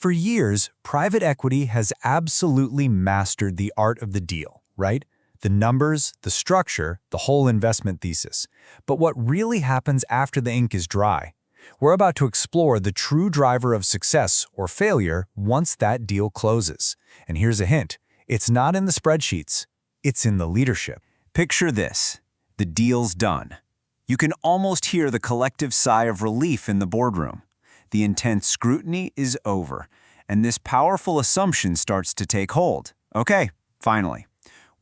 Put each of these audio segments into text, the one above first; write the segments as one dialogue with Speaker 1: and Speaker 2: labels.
Speaker 1: For years, private equity has absolutely mastered the art of the deal, right? The numbers, the structure, the whole investment thesis. But what really happens after the ink is dry? We're about to explore the true driver of success or failure once that deal closes. And here's a hint. It's not in the spreadsheets. It's in the leadership.
Speaker 2: Picture this. The deal's done. You can almost hear the collective sigh of relief in the boardroom. The intense scrutiny is over, and this powerful assumption starts to take hold. Okay, finally.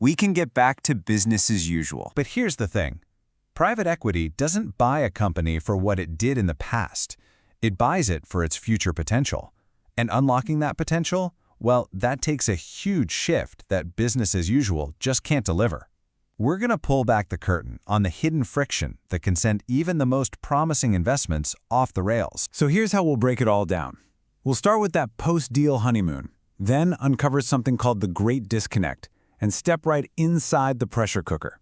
Speaker 2: We can get back to business as usual.
Speaker 3: But here's the thing. Private equity doesn't buy a company for what it did in the past. It buys it for its future potential. And unlocking that potential, well, that takes a huge shift that business as usual just can't deliver. We're going to pull back the curtain on the hidden friction that can send even the most promising investments off the rails.
Speaker 1: So here's how we'll break it all down. We'll start with that post-deal honeymoon, then uncover something called the Great Disconnect, and step right inside the pressure cooker.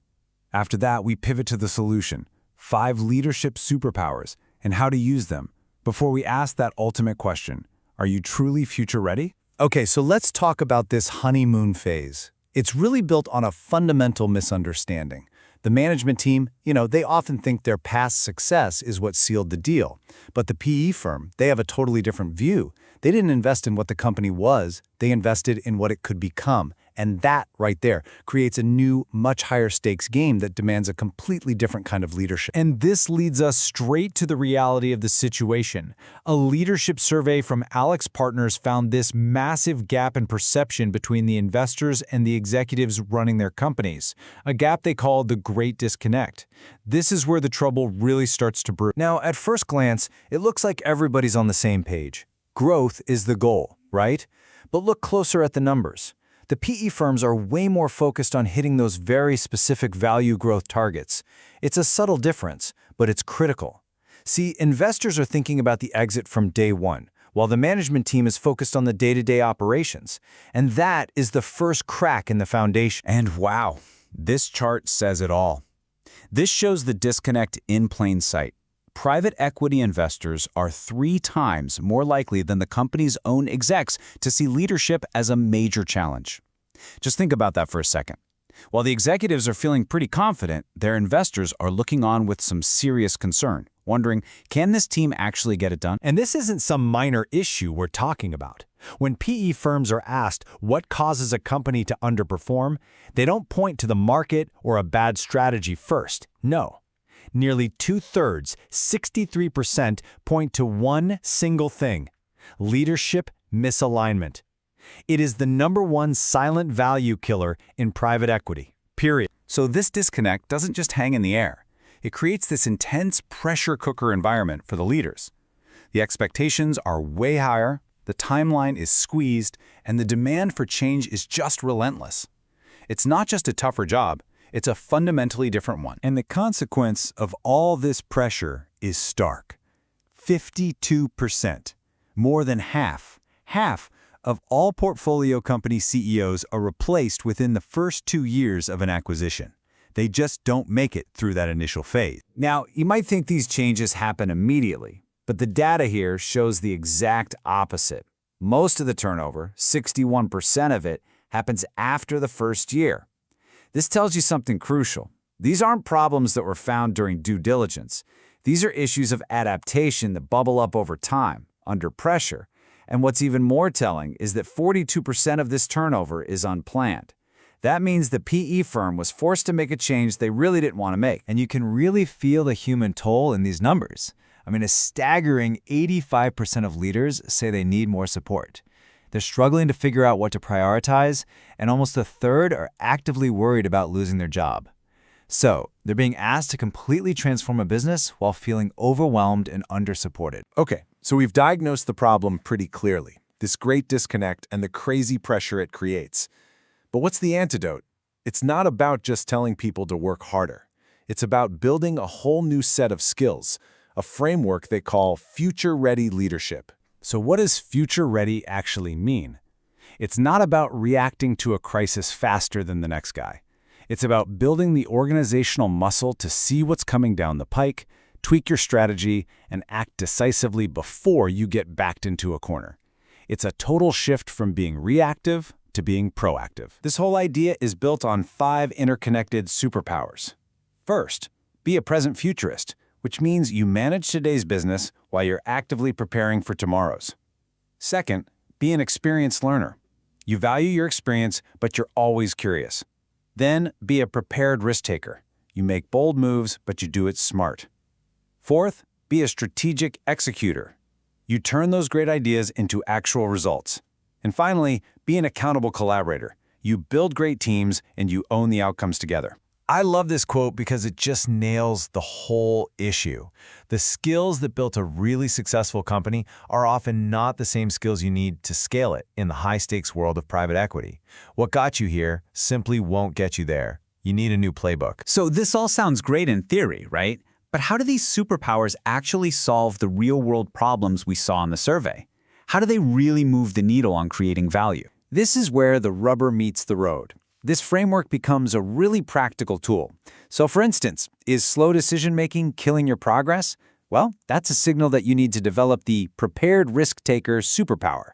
Speaker 1: After that, we pivot to the solution, 5 leadership superpowers, and how to use them, before we ask that ultimate question, are you truly future-ready? Okay, so let's talk about this honeymoon phase. It's really built on a fundamental misunderstanding. The management team, they often think their past success is what sealed the deal. But the PE firm, they have a totally different view. They didn't invest in what the company was, they invested in what it could become. And that right there creates a new, much higher stakes game that demands a completely different kind of leadership.
Speaker 4: And this leads us straight to the reality of the situation. A leadership survey from Alex Partners found this massive gap in perception between the investors and the executives running their companies, a gap they call the Great Disconnect. This is where the trouble really starts to brew.
Speaker 1: Now, at first glance, it looks like everybody's on the same page. Growth is the goal, right? But look closer at the numbers. The PE firms are way more focused on hitting those very specific value growth targets. It's a subtle difference, but it's critical. See, investors are thinking about the exit from day one, while the management team is focused on the day-to-day operations. And that is the first crack in the foundation.
Speaker 2: And wow, this chart says it all. This shows the disconnect in plain sight. Private equity investors are 3 times more likely than the company's own execs to see leadership as a major challenge. Just think about that for a second. While the executives are feeling pretty confident, their investors are looking on with some serious concern, wondering, can this team actually get it done?
Speaker 4: And this isn't some minor issue we're talking about. When PE firms are asked what causes a company to underperform, they don't point to the market or a bad strategy first. No. Nearly 2/3, 63%, point to one single thing: leadership misalignment. It is the #1 silent value killer in private equity, period.
Speaker 2: So this disconnect doesn't just hang in the air. It creates this intense pressure cooker environment for the leaders. The expectations are way higher, the timeline is squeezed, and the demand for change is just relentless. It's not just a tougher job. It's a fundamentally different one.
Speaker 3: And the consequence of all this pressure is stark. 52%, more than half of all portfolio company CEOs are replaced within the first 2 years of an acquisition. They just don't make it through that initial phase.
Speaker 1: Now, you might think these changes happen immediately, but the data here shows the exact opposite. Most of the turnover, 61% of it, happens after the first year. This tells you something crucial. These aren't problems that were found during due diligence. These are issues of adaptation that bubble up over time, under pressure. And what's even more telling is that 42% of this turnover is unplanned. That means the PE firm was forced to make a change they really didn't want to make.
Speaker 4: And you can really feel the human toll in these numbers. I mean, a staggering 85% of leaders say they need more support. They're struggling to figure out what to prioritize, and almost 1/3 are actively worried about losing their job. So, they're being asked to completely transform a business while feeling overwhelmed and under-supported.
Speaker 5: Okay, so we've diagnosed the problem pretty clearly, this great disconnect and the crazy pressure it creates. But what's the antidote? It's not about just telling people to work harder. It's about building a whole new set of skills, a framework they call future-ready leadership.
Speaker 1: So what does future-ready actually mean? It's not about reacting to a crisis faster than the next guy. It's about building the organizational muscle to see what's coming down the pike, tweak your strategy, and act decisively before you get backed into a corner. It's a total shift from being reactive to being proactive. This whole idea is built on 5 interconnected superpowers. First, be a present futurist, which means you manage today's business while you're actively preparing for tomorrow's. Second, be an experienced learner. You value your experience, but you're always curious. Then, be a prepared risk taker. You make bold moves, but you do it smart. Fourth, be a strategic executor. You turn those great ideas into actual results. And finally, be an accountable collaborator. You build great teams and you own the outcomes together.
Speaker 4: I love this quote because it just nails the whole issue. The skills that built a really successful company are often not the same skills you need to scale it in the high-stakes world of private equity. What got you here simply won't get you there. You need a new playbook.
Speaker 2: So this all sounds great in theory, right? But how do these superpowers actually solve the real-world problems we saw in the survey? How do they really move the needle on creating value?
Speaker 1: This is where the rubber meets the road. This framework becomes a really practical tool. So for instance, is slow decision-making killing your progress? Well, that's a signal that you need to develop the prepared risk-taker superpower.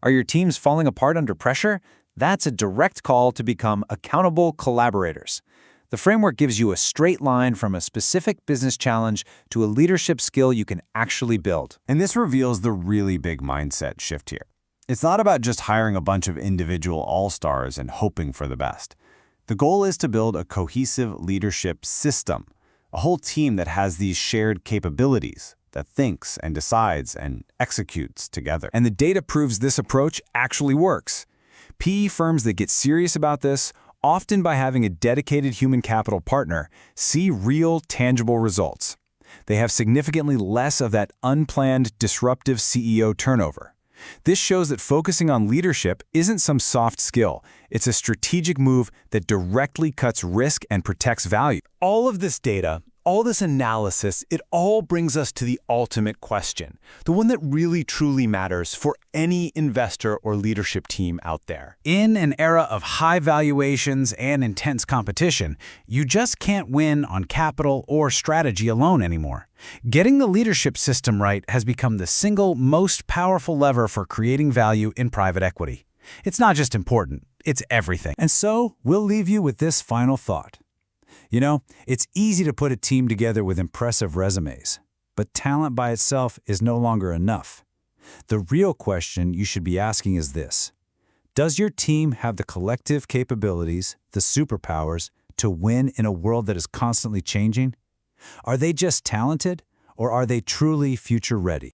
Speaker 1: Are your teams falling apart under pressure? That's a direct call to become accountable collaborators. The framework gives you a straight line from a specific business challenge to a leadership skill you can actually build.
Speaker 3: And this reveals the really big mindset shift here. It's not about just hiring a bunch of individual all-stars and hoping for the best. The goal is to build a cohesive leadership system, a whole team that has these shared capabilities, that thinks and decides and executes together.
Speaker 1: And the data proves this approach actually works. PE firms that get serious about this, often by having a dedicated human capital partner, see real, tangible results. They have significantly less of that unplanned, disruptive CEO turnover. This shows that focusing on leadership isn't some soft skill. It's a strategic move that directly cuts risk and protects value.
Speaker 4: All of this data, all this analysis, it all brings us to the ultimate question, the one that really truly matters for any investor or leadership team out there.
Speaker 1: In an era of high valuations and intense competition, you just can't win on capital or strategy alone anymore. Getting the leadership system right has become the single most powerful lever for creating value in private equity. It's not just important, it's everything. And so, we'll leave you with this final thought. You know, it's easy to put a team together with impressive resumes, but talent by itself is no longer enough. The real question you should be asking is this: does your team have the collective capabilities, the superpowers, to win in a world that is constantly changing? Are they just talented, or are they truly future-ready?